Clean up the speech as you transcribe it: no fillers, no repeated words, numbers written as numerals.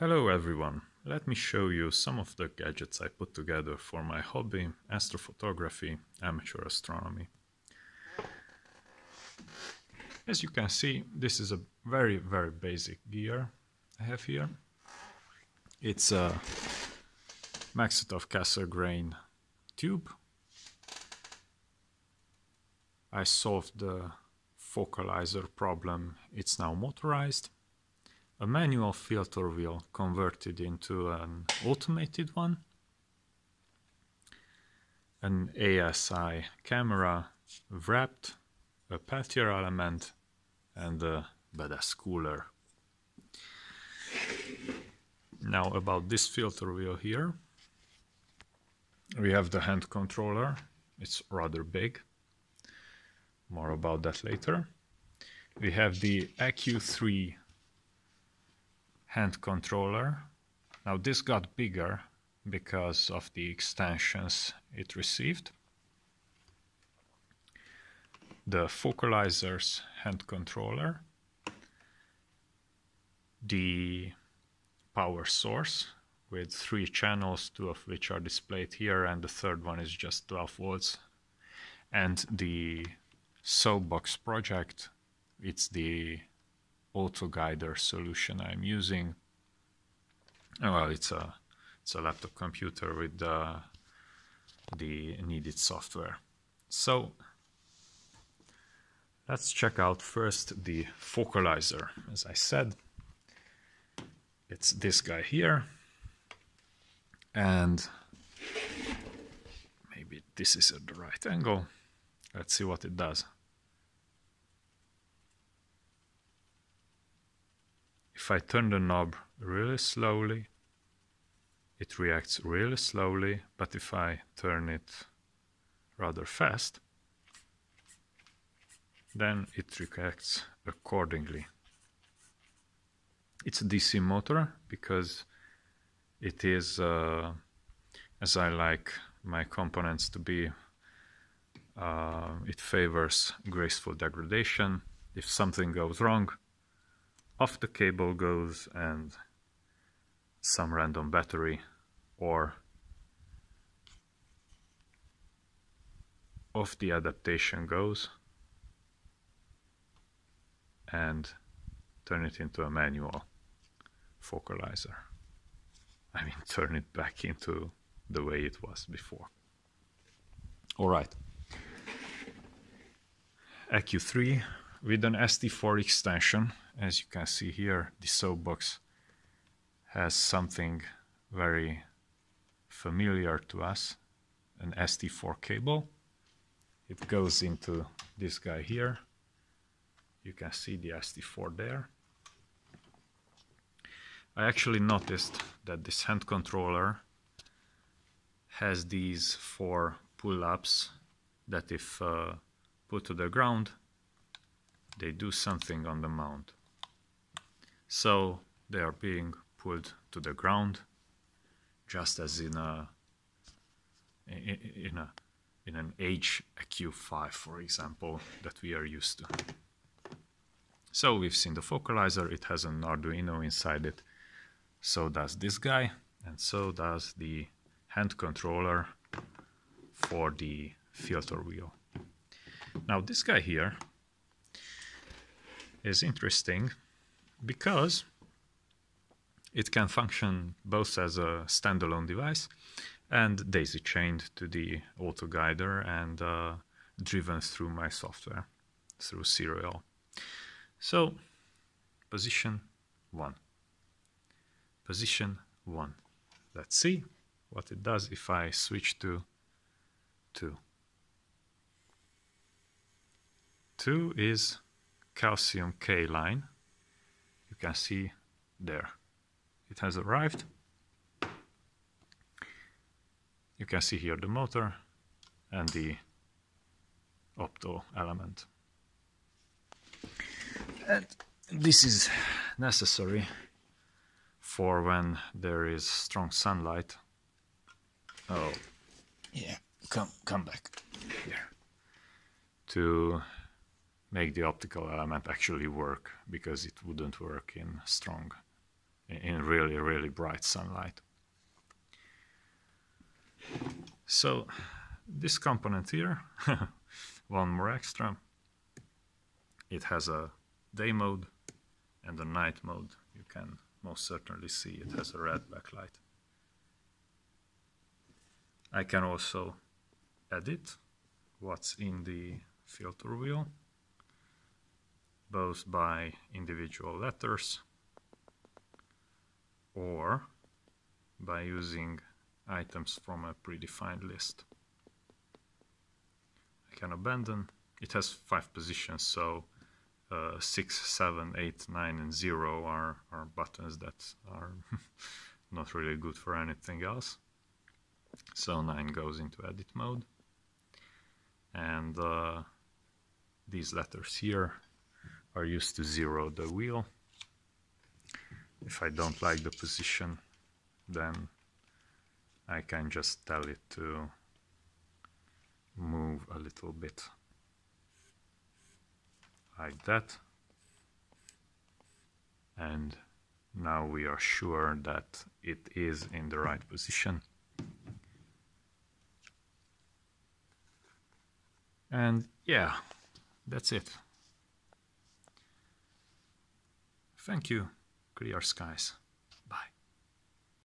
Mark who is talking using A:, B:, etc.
A: Hello everyone, let me show you some of the gadgets I put together for my hobby, astrophotography, amateur astronomy. As you can see, this is a very basic gear I have here. It's a Maxitov Castle grain tube. I solved the Focalizer problem, it's now motorized. A manual filter wheel converted into an automated one, an ASI camera wrapped, a Peltier element, and a badass cooler. Now about this filter wheel here, we have the hand controller. It's rather big, more about that later. We have the AQ3 hand controller. Now this got bigger because of the extensions it received. The Focalizer's hand controller, the power source with 3 channels, 2 of which are displayed here and the third one is just 12 volts, and the Soapbox project. It's the auto guider solution I'm using. Well, it's a laptop computer with the needed software. So let's check out first the Focalizer. As I said, it's this guy here, and maybe this is at the right angle. Let's see what it does. If I turn the knob really slowly, it reacts really slowly, but if I turn it rather fast, then it reacts accordingly. It's a DC motor because it is, as I like my components to be, it favors graceful degradation. If something goes wrong, off the cable goes and some random battery, or off the adaptation goes and turn it into a manual Focalizer. I mean, turn it back into the way it was before. Alright. AQ3 with an ST4 extension. As you can see here, the Soapbox has something very familiar to us, an ST4 cable. It goes into this guy here. You can see the ST4 there. I actually noticed that this hand controller has these 4 pull-ups that if put to the ground, they do something on the mount. So they are being pulled to the ground, just as in an HQ5, for example, that we are used to. So we've seen the Focalizer, it has an arduino inside it. So does this guy, and so does the hand controller for the filter wheel. Now this guy here is interesting because it can function both as a standalone device and daisy chained to the auto guider and driven through my software through serial. So position 1. Position 1. Let's see what it does if I switch to 2. 2 is calcium K line. You can see there. It has arrived. You can see here the motor and the opto element. And this is necessary for when there is strong sunlight. Oh, yeah, come back here. To make the optical element actually work, because it wouldn't work in strong in really, really bright sunlight. So this component here, one more extra, it has a day mode and a night mode. You can most certainly see it has a red backlight. I can also edit what's in the filter wheel, both by individual letters or by using items from a predefined list. I can abandon. It has 5 positions, so 6, 7, 8, 9 and 0 are buttons that are not really good for anything else. So 9 goes into edit mode, and these letters here are used to zero the wheel. If I don't like the position, then I can just tell it to move a little bit like that, and now we are sure that it is in the right position. And yeah, that's it. Thank you. Clear skies.